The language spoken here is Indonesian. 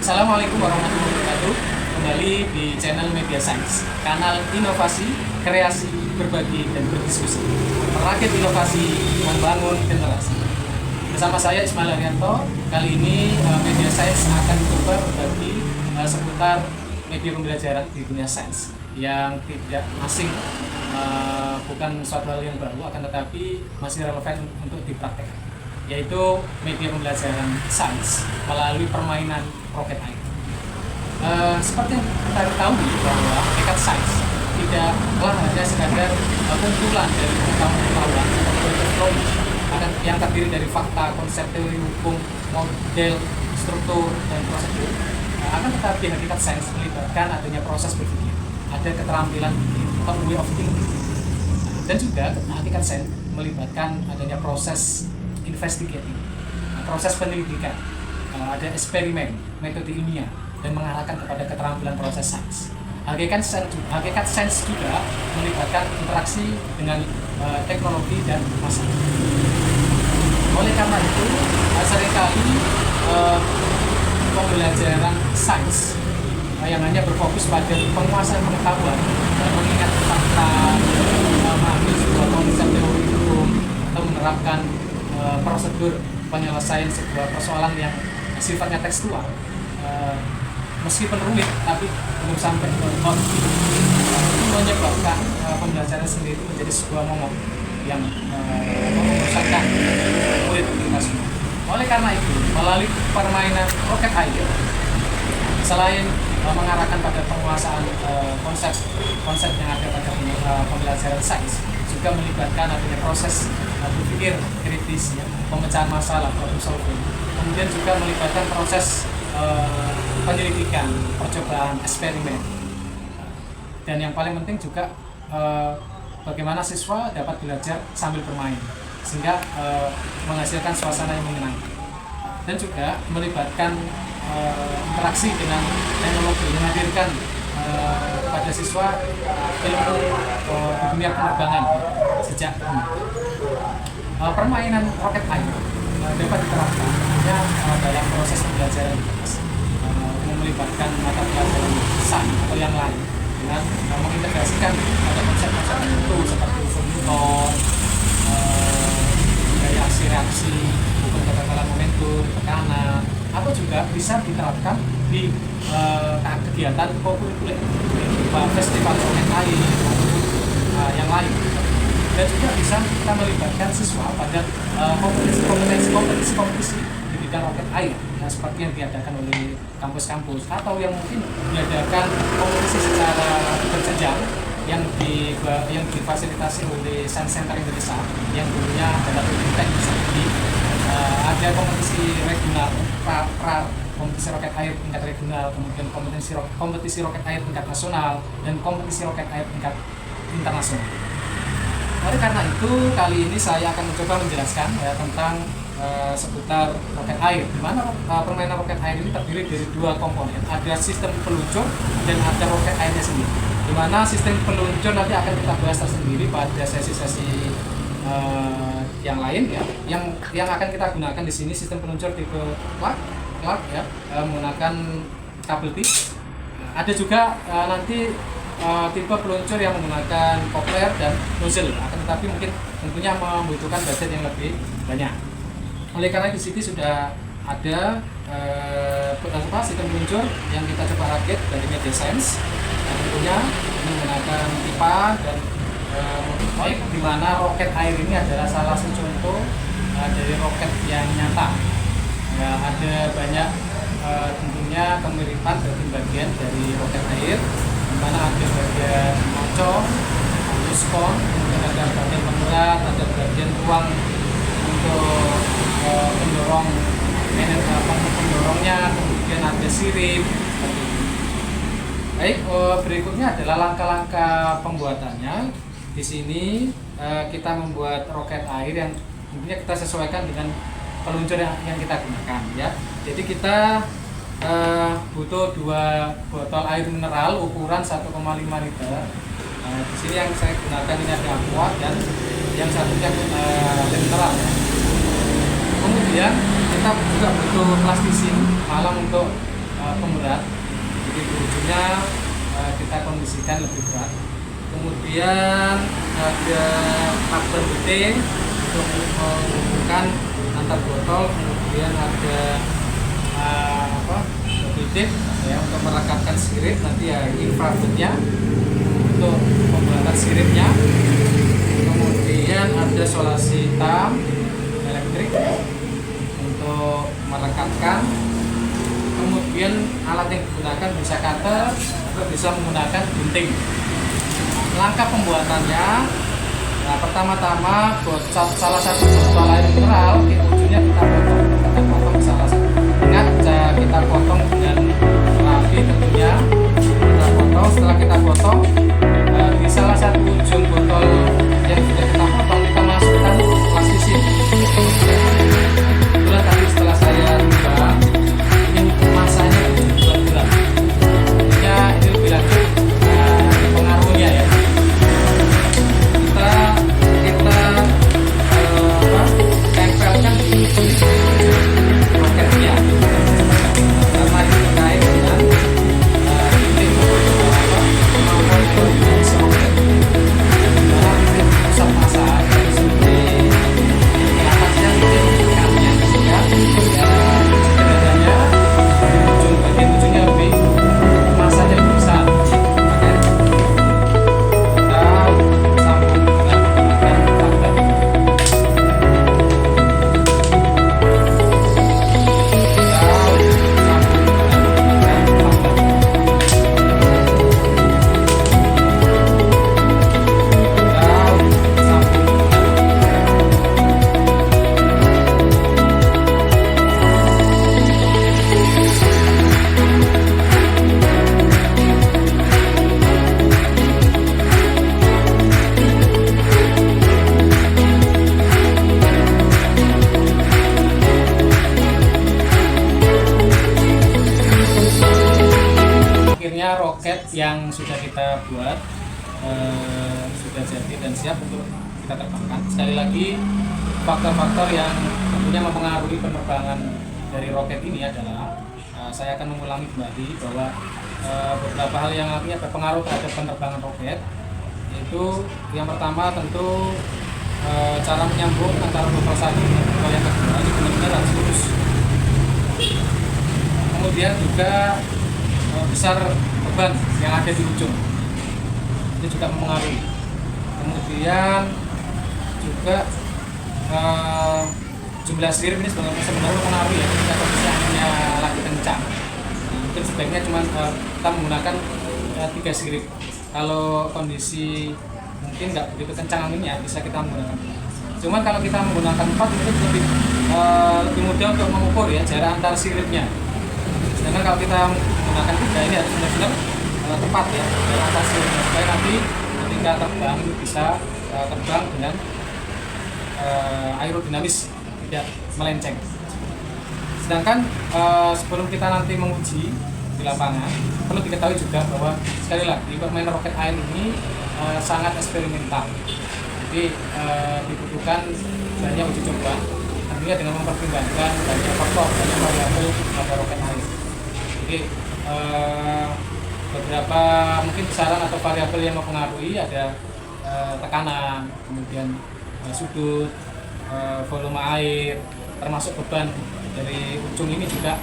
Assalamualaikum warahmatullahi wabarakatuh. Kembali di channel Media Science, kanal inovasi, kreasi, berbagi, dan berdiskusi. Merakit inovasi, membangun generasi. Bersama saya Ismail Arianto. Kali ini Media Science akan mencoba berbagi seputar media pembelajaran di dunia sains yang tidak asing, bukan suatu hal yang baru, akan tetapi masih relevan untuk dipraktekkan, yaitu media pembelajaran sains melalui permainan roket air. Seperti yang kita ketahui bahwa hakikat sains tidaklah hanya sekadar kumpulan dari pengetahuan yang terdiri dari fakta, konsep, teori hukum, model, struktur, dan prosedur. Akan tetapi hakikat sains melibatkan adanya proses berpikir, ada keterampilan atau way of thinking, dan juga hakikat sains melibatkan adanya proses investigating, proses penyelidikan, ada eksperimen, metode ilmiah, dan mengarahkan kepada keterampilan proses sains. Hakikat sains juga melibatkan interaksi dengan teknologi dan masyarakat. Oleh karena itu, seringkali pembelajaran sains yang hanya berfokus pada penguasaan pengetahuan dan mengingat fakta, memahami sebuah konsep teori hukum, atau menerapkan prosedur penyelesaian sebuah persoalan yang sifatnya tekstual, meskipun rumit tapi belum sampai ke output, itu menyebabkan pembelajaran sendiri menjadi sebuah momok yang merusakkan murid kita semua. Oleh karena itu, melalui permainan roket air, selain mengarahkan pada penguasaan konsep yang ada pada pembelajaran sains, juga melibatkan adanya proses berpikir kritis, pemecahan masalah, problem solving. Kemudian juga melibatkan proses penyelidikan, percobaan, eksperimen. Dan yang paling penting juga bagaimana siswa dapat belajar sambil bermain, sehingga menghasilkan suasana yang menyenangkan. Dan juga melibatkan interaksi dengan teknologi, menghadirkan pada siswa ilmu dunia penerbangan sejak permainan roket air dapat diterapkan dalam proses pembelajaran yang melibatkan mata pelajaran sains atau yang lain, dengan mengintegrasikan pada konsep-konsep tertentu seperti hukum Newton, reaksi-reaksi, hukum ketekanan momentum, tekanan, atau juga bisa diterapkan di kegiatan kokurikuler, festival roket air yang lain. Dan juga bisa kita melibatkan siswa pada kompetisi di bidang roket air, seperti yang diadakan oleh kampus-kampus, atau yang mungkin diadakan kompetisi secara berjenjang yang difasilitasi oleh Science Center Indonesia yang dulunya adalah Teknik Sendiri. Ada kompetisi regional, kompetisi roket air tingkat regional, kemudian kompetisi roket air tingkat nasional, dan kompetisi roket air tingkat internasional. Oleh karena itu, kali ini saya akan mencoba menjelaskan tentang seputar roket air, di mana permainan roket air ini terdiri dari dua komponen, ada sistem peluncur dan ada roket airnya sendiri. Di mana sistem peluncur nanti akan kita bahas tersendiri pada sesi-sesi yang lain, yang akan kita gunakan di sini sistem peluncur tipe Clark, menggunakan kabel tip. Ada juga nanti tipe peluncur yang menggunakan coupler dan nozzle, akan tetapi mungkin tentunya membutuhkan budget yang lebih banyak. Oleh karena di sini sudah ada sistem peluncur yang kita coba rakit dari Media Science, tentunya menggunakan pipa dan di mana roket air ini adalah salah satu contoh dari roket yang nyata. Ada banyak tentunya kemiripan bagian dari roket air, di mana ada bagian mocong, muskon, kemudian ada bagian penggerak, ada bagian ruang untuk pendorong pendorongnya, kemudian ada sirip. Baik, berikutnya adalah langkah-langkah pembuatannya. Di sini kita membuat roket air yang tentunya kita sesuaikan dengan peluncur yang kita gunakan, ya. Jadi kita butuh 2 botol air mineral ukuran 1,5 liter. Di sini yang saya gunakan ini ada aqua dan yang satunya air mineral, ya. Kemudian kita juga butuh plastisin malam untuk pemberat, jadi di ujungnya kita kondisikan lebih berat. Kemudian ada faktor beting untuk menghubungkan antar botol, kemudian ada titik ya untuk merekatkan sirip, nanti ya infrarednya untuk pembuatan siripnya. Kemudian ada solasi hitam elektrik untuk merekatkan. Kemudian alat yang digunakan bisa cutter atau bisa menggunakan gunting. Langkah pembuatannya, nah pertama-tama salah satu botol air mineral di ujungnya kita potong salah satu. Ingat, kita potong dengan rapi tentunya. Kita potong, setelah kita potong di salah satu ujung botol yang sudah kita potong, kita masukkan plastisin. Kemudian tadi setelah saya coba, ini masanya bulat-bulat. Ya, ini lebih lanjut pengaruhnya ya. Tempelkan di roketnya karena ini terkait dengan kemampuan koordinasi roket dalam pusat massa seperti atasnya ikannya sehingga bedanya bagian ujungnya lebih masanya lebih besar. Akhirnya roket yang sudah kita buat sudah jadi dan siap untuk kita terbangkan. Sekali lagi, faktor-faktor yang tentunya mempengaruhi penerbangan dari roket ini adalah saya akan mengulangi kembali bahwa beberapa hal yang nantinya berpengaruh terhadap penerbangan roket, yaitu yang pertama tentu cara menyambung antara botol satu dengan botol yang kedua ini benar-benar harus lurus. Kemudian juga besar beban yang ada di ujung ini juga mempengaruhi. Kemudian juga jumlah sirip ini sebenarnya mempengaruhi ya, ketika kondisi anginnya lagi kencang. Mungkin sebaiknya cuma kita menggunakan 3 sirip. Kalau kondisi mungkin nggak begitu kencang anginnya, bisa kita menggunakan. Cuman kalau kita menggunakan 4 itu lebih mudah untuk mengukur ya jarak antar siripnya. Sedangkan kalau kita menggunakan 3 ini harus benar-benar tepat ya jarak antar siripnya, supaya nanti ketika terbang itu bisa terbang dengan aerodinamis, tidak melenceng. Sedangkan sebelum kita nanti menguji di lapangan, perlu diketahui juga bahwa sekali lagi permainan roket air ini sangat eksperimental. Jadi dibutuhkan banyak uji coba, tentunya dengan mempertimbangkan banyak faktor, banyak variabel pada roket air. Jadi beberapa mungkin besaran atau variabel yang mempengaruhi ada tekanan, kemudian sudut, volume air, termasuk beban dari ujung ini juga